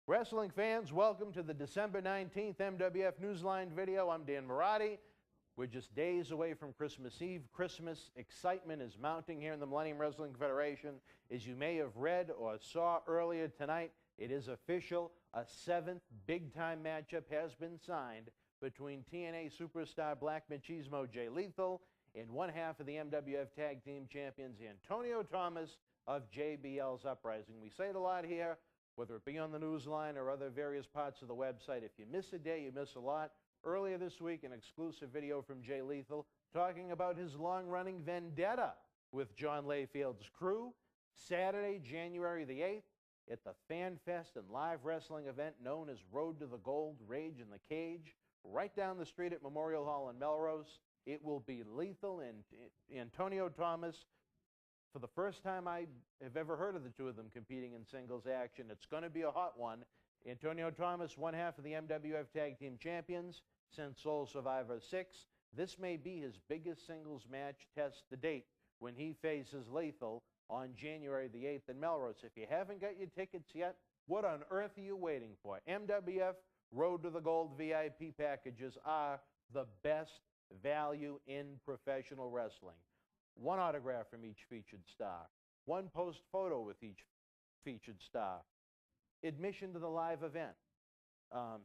Wrestling fans, welcome to the December 19th MWF Newsline video. I'm MIrade. We're just days away from Christmas Eve. Christmas excitement is mounting here in the Millennium Wrestling Federation. As you may have read or saw earlier tonight, it is official. A seventh big-time matchup has been signed between TNA superstar Black Machismo Jay Lethal and one half of the MWF Tag Team Champions Antonio Thomas of JBL's Uprising. We say it a lot here, whether it be on the Newsline or other various parts of the website. If you miss a day, you miss a lot. Earlier this week, an exclusive video from Jay Lethal talking about his long-running vendetta with John Layfield's crew. Saturday, January the 8th, at the Fan Fest and live wrestling event known as Road to the Gold, Rage in the Cage, right down the street at Memorial Hall in Melrose. It will be Lethal and Antonio Thomas. For the first time I have ever heard of the two of them competing in singles action. It's going to be a hot one. Antonio Thomas, one half of the MWF Tag Team Champions since Soul Survivor 6. This may be his biggest singles match test to date when he faces Lethal on January the 8th in Melrose. If you haven't got your tickets yet, what on earth are you waiting for? MWF Road to the Gold VIP packages are the best value in professional wrestling. One autograph from each featured star. One post photo with each featured star. Admission to the live event.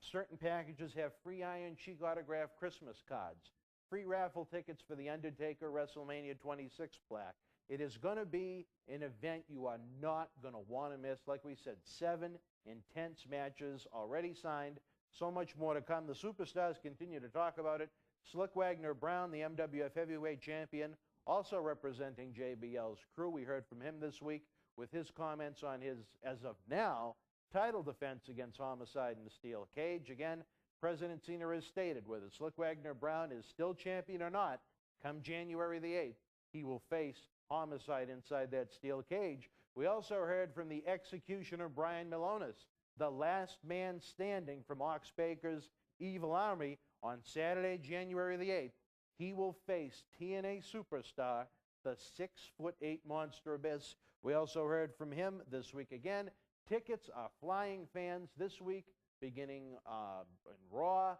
Certain packages have free Iron Sheik autograph Christmas cards. Free raffle tickets for The Undertaker WrestleMania 26 plaque. It is going to be an event you are not going to want to miss. Like we said, 7 intense matches already signed. So much more to come. The superstars continue to talk about it. Slick Wagner Brown, the MWF Heavyweight Champion, also representing JBL's crew. We heard from him this week with his comments on his, as of now, title defense against Homicide in the Steel Cage. Again, President Cena has stated whether Slick Wagner Brown is still champion or not, come January the 8th, he will face Homicide inside that steel cage. We also heard from the executioner Brian Milonas, the last man standing from Ox Baker's Evil Army. On Saturday, January the 8th, he will face TNA superstar, the 6'8" Monster Abyss. We also heard from him this week again. Tickets are flying, fans, this week, beginning in Raw,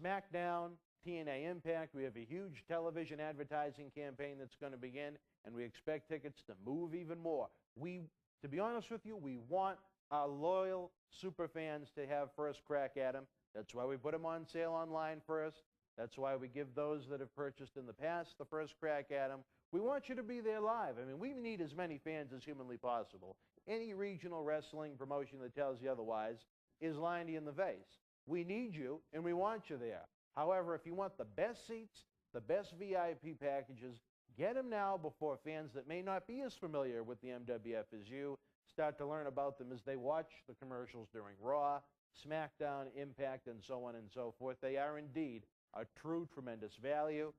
SmackDown, TNA Impact. We have a huge television advertising campaign that's going to begin, and we expect tickets to move even more. To be honest with you, we want our loyal super fans to have first crack at them. That's why we put them on sale online first. That's why we give those that have purchased in the past the first crack at them. We want you to be there live. I mean, we need as many fans as humanly possible. Any regional wrestling promotion that tells you otherwise is lying to you in the face. We need you, and we want you there. However, if you want the best seats, the best VIP packages, get them now before fans that may not be as familiar with the MWF as you start to learn about them as they watch the commercials during Raw, SmackDown, Impact, and so on and so forth. They are indeed a true tremendous value.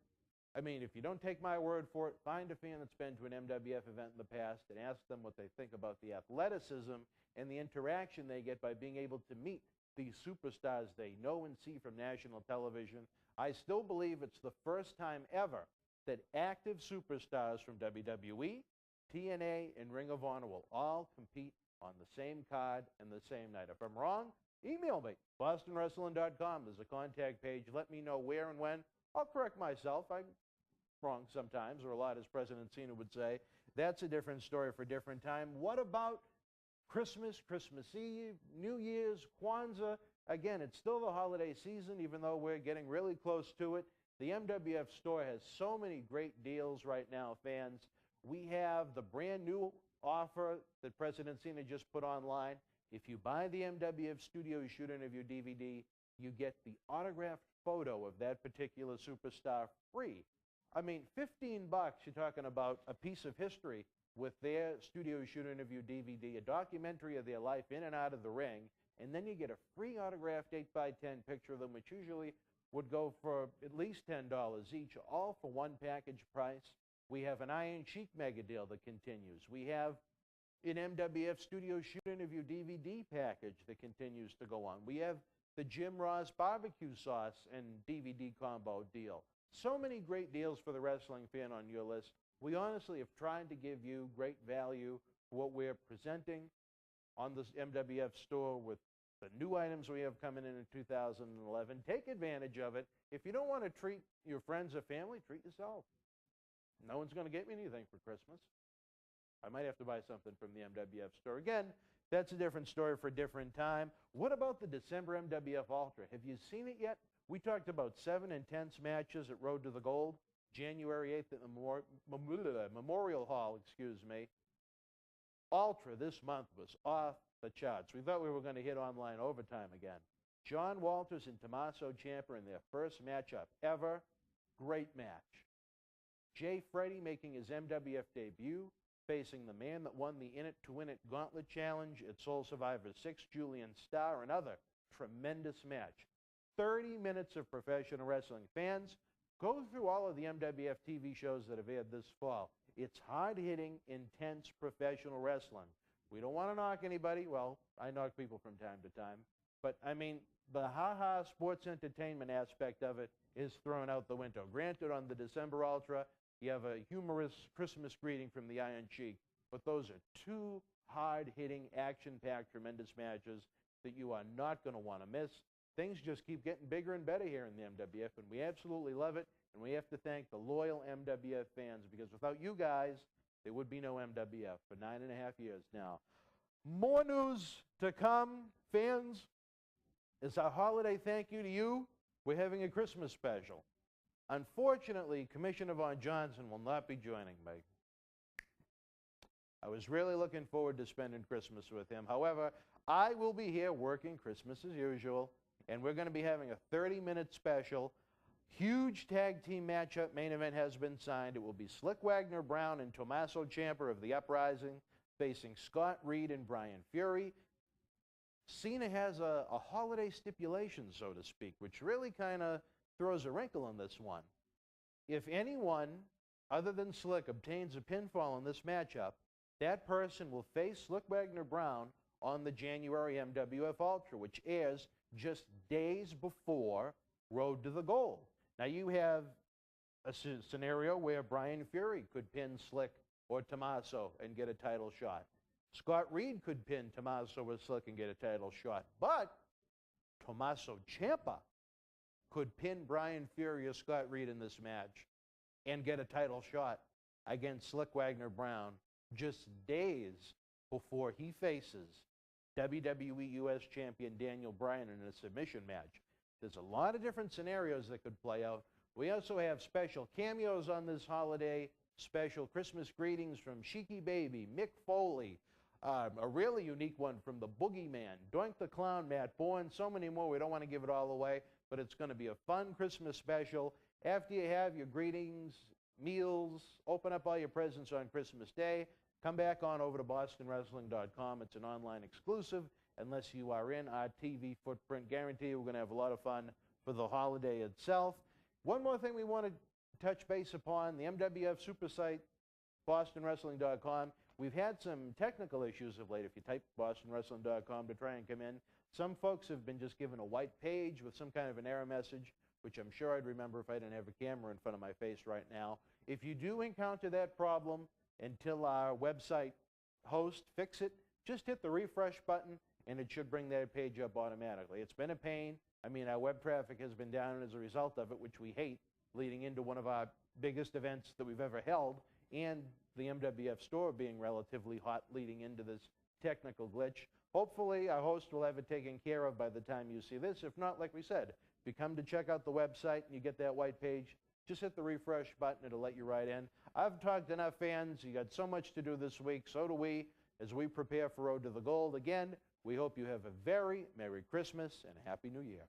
I mean, if you don't take my word for it, find a fan that's been to an MWF event in the past and ask them what they think about the athleticism and the interaction they get by being able to meet these superstars they know and see from national television. I still believe it's the first time ever that active superstars from WWE, TNA, and Ring of Honor will all compete on the same card and the same night. If I'm wrong, email me, bostonwrestling.com. There's a contact page. Let me know where and when. I'll correct myself. I'm wrong sometimes, or a lot, as President Cena would say. That's a different story for a different time. What about Christmas, Christmas Eve, New Year's, Kwanzaa? Again, it's still the holiday season, even though we're getting really close to it. The MWF store has so many great deals right now, fans. We have the brand new offer that President Cena just put online. If you buy the MWF Studio Shoot Interview DVD, you get the autographed photo of that particular superstar free. I mean, $15, you're talking about a piece of history with their Studio Shoot Interview DVD, a documentary of their life in and out of the ring, and then you get a free autographed 8x10 picture of them, which usually would go for at least $10 each, all for one package price. We have an Iron Sheik mega deal that continues. We have an MWF Studio Shoot Interview DVD package that continues to go on. We have the Jim Ross barbecue sauce and DVD combo deal. So many great deals for the wrestling fan on your list. We honestly have tried to give you great value for what we're presenting on this MWF store with the new items we have coming in 2011. Take advantage of it. If you don't want to treat your friends or family, treat yourself. No one's going to get me anything for Christmas. I might have to buy something from the MWF store. Again, that's a different story for a different time. What about the December MWF Ultra? Have you seen it yet? We talked about 7 intense matches at Road to the Gold, January 8th at the Memorial Hall, Ultra this month was off the charts. We thought we were going to hit online overtime again. John Walters and Tommaso Ciampa in their first matchup ever. Great match. Jay Freddy making his MWF debut, facing the man that won the In It to Win It Gauntlet Challenge at Soul Survivor 6, Julian Starr. Another tremendous match. 30 minutes of professional wrestling. Fans, go through all of the MWF TV shows that have aired this fall. It's hard-hitting, intense professional wrestling. We don't want to knock anybody. Well, I knock people from time to time. But, I mean, the ha-ha sports entertainment aspect of it is thrown out the window. Granted, on the December Ultra, you have a humorous Christmas greeting from the Iron Sheik. But those are two hard-hitting, action-packed, tremendous matches that you are not going to want to miss. Things just keep getting bigger and better here in the MWF, and we absolutely love it. And we have to thank the loyal MWF fans, because without you guys, there would be no MWF for 9.5 years now. More news to come, fans. As our holiday thank you to you, we're having a Christmas special. Unfortunately, Commissioner Von Johnson will not be joining me. I was really looking forward to spending Christmas with him. However, I will be here working Christmas as usual, and we're going to be having a 30-minute special. Huge tag team matchup. Main event has been signed. It will be Slick Wagner Brown and Tommaso Ciampa of the Uprising facing Scott Reed and Brian Fury. Cena has a holiday stipulation, so to speak, which really kind of throws a wrinkle in this one. If anyone other than Slick obtains a pinfall in this matchup, that person will face Slick Wagner Brown on the January MWF Ultra, which airs just days before Road to the Gold. Now, you have a scenario where Brian Fury could pin Slick or Tommaso and get a title shot. Scott Reed could pin Tommaso or Slick and get a title shot. But Tommaso Ciampa could pin Brian Fury or Scott Reed in this match and get a title shot against Slick Wagner Brown just days before he faces WWE U.S. Champion Daniel Bryan in a submission match. There's a lot of different scenarios that could play out. We also have special cameos on this holiday, special Christmas greetings from Sheiky Baby, Mick Foley, a really unique one from the Boogeyman, Doink the Clown, Matt Bourne, so many more. We don't want to give it all away, but it's going to be a fun Christmas special. After you have your greetings, meals, open up all your presents on Christmas Day, come back on over to BostonWrestling.com. It's an online exclusive. Unless you are in our TV footprint, guarantee we're going to have a lot of fun for the holiday itself. One more thing we want to touch base upon, the MWF super site, BostonWrestling.com. We've had some technical issues of late. If you type BostonWrestling.com to try and come in, some folks have been just given a white page with some kind of an error message, which I'm sure I'd remember if I didn't have a camera in front of my face right now. If you do encounter that problem, until our website host fix it, just hit the refresh button, and it should bring that page up automatically. It's been a pain. I mean, our web traffic has been down as a result of it, which we hate, leading into one of our biggest events that we've ever held, and the MWF store being relatively hot leading into this technical glitch. Hopefully, our host will have it taken care of by the time you see this. If not, like we said, if you come to check out the website and you get that white page, just hit the refresh button. It'll let you right in. I've talked enough, fans. You got so much to do this week. So do we, as we prepare for Road to the Gold. Again, we hope you have a very Merry Christmas and a Happy New Year.